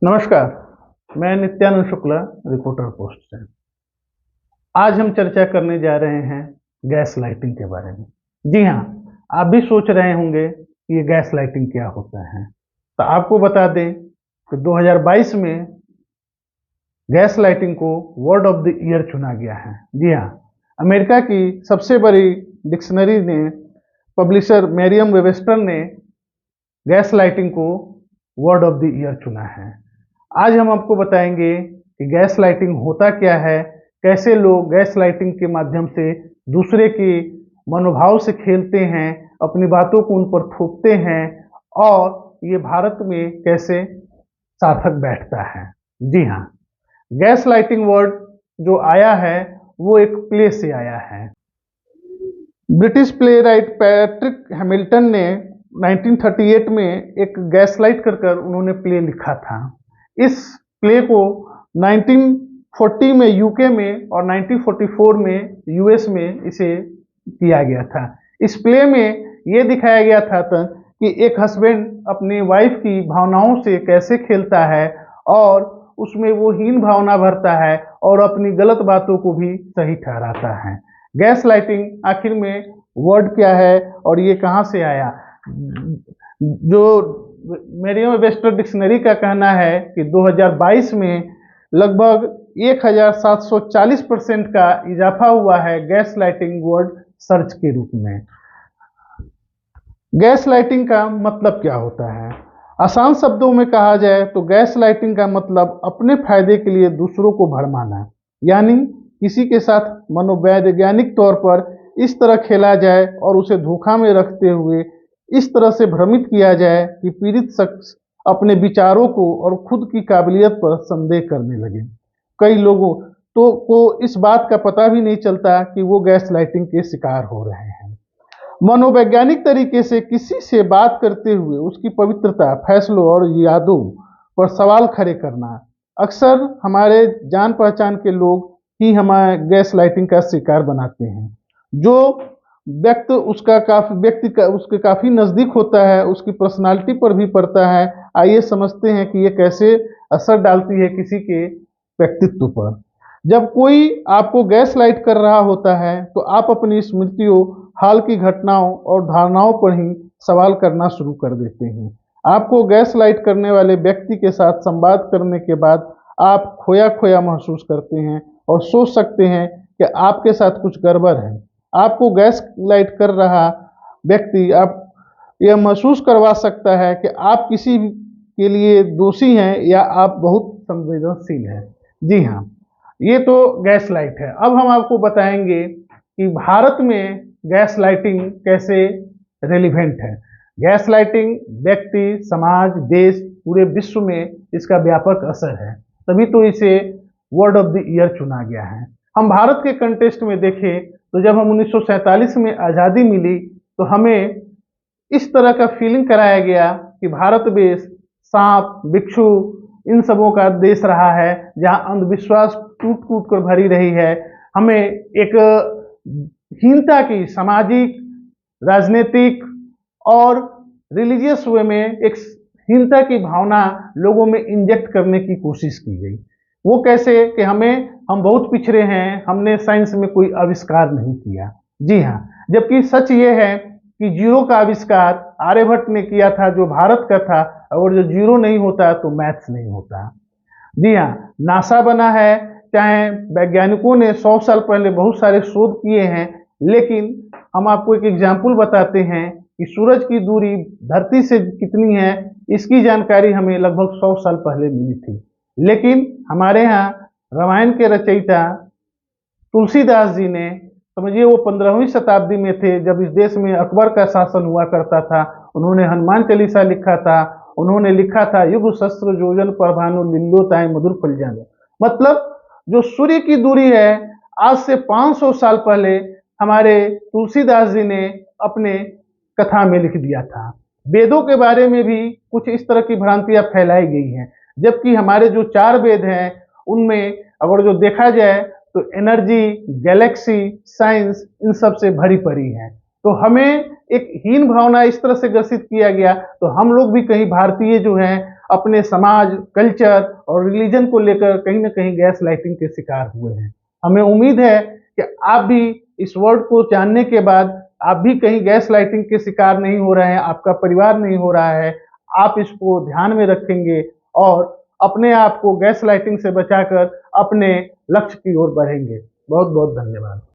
नमस्कार, मैं Nityanand Shukla, reporter post से। आज हम चर्चा करने जा रहे हैं गैस लाइटिंग के बारे में। जी हाँ, आप भी सोच रहे होंगे कि ये गैस लाइटिंग क्या होता है। तो आपको बता दें कि 2022 में गैस लाइटिंग को वर्ड ऑफ द ईयर चुना गया है। जी हाँ, अमेरिका की सबसे बड़ी डिक्शनरी ने, पब्लिशर मेरियम वेबस्टर ने गैस लाइटिंग को वर्ड ऑफ द ईयर चुना है। आज हम आपको बताएंगे कि गैस लाइटिंग होता क्या है, कैसे लोग गैस लाइटिंग के माध्यम से दूसरे के मनोभाव से खेलते हैं, अपनी बातों को उन पर थोपते हैं और ये भारत में कैसे सार्थक बैठता है। जी हाँ, गैस लाइटिंग वर्ड जो आया है वो एक प्ले से आया है। British play right Patrick Hamilton ने 1938 में एक गैस लाइट कर उन्होंने प्ले लिखा था। इस प्ले को 1940 में यूके में और 1944 में यूएस में इसे किया गया था। इस प्ले में ये दिखाया गया था कि एक हस्बैंड अपनी वाइफ की भावनाओं से कैसे खेलता है और उसमें वो हीन भावना भरता है और अपनी गलत बातों को भी सही ठहराता है। गैस लाइटिंग आखिर में वर्ड क्या है और ये कहाँ से आया? जो मेरियम वेबस्टर डिक्शनरी का कहना है कि 2022 में लगभग 1740% का इजाफा हुआ है गैस लाइटिंग वर्ड सर्च के रूप में। गैस लाइटिंग का मतलब क्या होता है? आसान शब्दों में कहा जाए तो गैस लाइटिंग का मतलब अपने फायदे के लिए दूसरों को भरमाना, यानी किसी के साथ मनोवैज्ञानिक तौर पर इस तरह खेला जाए और उसे धोखा में रखते हुए इस तरह से भ्रमित किया जाए कि पीड़ित शख्स अपने विचारों को और खुद की काबिलियत पर संदेह करने लगे। कई लोगों को इस बात का पता भी नहीं चलता कि वो गैस लाइटिंग के शिकार हो रहे हैं। मनोवैज्ञानिक तरीके से किसी से बात करते हुए उसकी पवित्रता, फैसलों और यादों पर सवाल खड़े करना, अक्सर हमारे जान पहचान के लोग ही हमारे गैस लाइटिंग का शिकार बनाते हैं। जो व्यक्ति उसके काफ़ी नज़दीक होता है, उसकी पर्सनालिटी पर भी पड़ता है। आइए समझते हैं कि ये कैसे असर डालती है किसी के व्यक्तित्व पर। जब कोई आपको गैस लाइट कर रहा होता है तो आप अपनी स्मृतियों, हाल की घटनाओं और धारणाओं पर ही सवाल करना शुरू कर देते हैं। आपको गैस लाइट करने वाले व्यक्ति के साथ संवाद करने के बाद आप खोया खोया महसूस करते हैं और सोच सकते हैं कि आपके साथ कुछ गड़बड़ है। आपको गैस लाइट कर रहा व्यक्ति आप यह महसूस करवा सकता है कि आप किसी के लिए दोषी हैं या आप बहुत संवेदनशील हैं। जी हाँ, ये तो गैस लाइट है। अब हम आपको बताएंगे कि भारत में गैस लाइटिंग कैसे रेलिवेंट है। गैस लाइटिंग व्यक्ति, समाज, देश, पूरे विश्व में इसका व्यापक असर है, तभी तो इसे वर्ड ऑफ द ईयर चुना गया है। हम भारत के कंटेस्ट में देखें तो जब हम 1947 में आज़ादी मिली तो हमें इस तरह का फीलिंग कराया गया कि भारत देश सांप, बिच्छू इन सबों का देश रहा है, जहां अंधविश्वास टूट टूट कर भरी रही है। हमें एक हीनता की सामाजिक, राजनीतिक और रिलीजियस वे में एक हीनता की भावना लोगों में इंजेक्ट करने की कोशिश की गई। वो कैसे कि हम बहुत पिछड़े हैं, हमने साइंस में कोई आविष्कार नहीं किया। जी हाँ, जबकि सच ये है कि जीरो का आविष्कार आर्यभट्ट ने किया था, जो भारत का था, और जो जीरो नहीं होता तो मैथ्स नहीं होता। जी हाँ, नासा बना है, चाहे वैज्ञानिकों ने 100 साल पहले बहुत सारे शोध किए हैं, लेकिन हम आपको एक एग्जाम्पल बताते हैं कि सूरज की दूरी धरती से कितनी है, इसकी जानकारी हमें लगभग 100 साल पहले मिली थी। लेकिन हमारे यहाँ रामायण के रचयिता तुलसीदास जी ने, समझिए वो 15वीं शताब्दी में थे जब इस देश में अकबर का शासन हुआ करता था, उन्होंने हनुमान चालीसा लिखा था। उन्होंने लिखा था, युग सहस्त्र योजन परभानु लिल्लोताय मधुर फल जानो। मतलब जो सूर्य की दूरी है, आज से 500 साल पहले हमारे तुलसीदास जी ने अपने कथा में लिख दिया था। वेदों के बारे में भी कुछ इस तरह की भ्रांतियां फैलाई गई हैं, जबकि हमारे जो 4 वेद हैं उनमें अगर जो देखा जाए तो एनर्जी, गैलेक्सी, साइंस इन सब से भरी पड़ी है। तो हमें एक हीन भावना इस तरह से ग्रसित किया गया, तो हम लोग भी कहीं भारतीय जो हैं अपने समाज, कल्चर और रिलीजन को लेकर कहीं ना कहीं गैस लाइटिंग के शिकार हुए हैं। हमें उम्मीद है कि आप भी इस वर्ड को जानने के बाद आप भी कहीं गैस लाइटिंग के शिकार नहीं हो रहे हैं, आपका परिवार नहीं हो रहा है। आप इसको ध्यान में रखेंगे और अपने आप को गैस लाइटिंग से बचाकर अपने लक्ष्य की ओर बढ़ेंगे। बहुत बहुत धन्यवाद।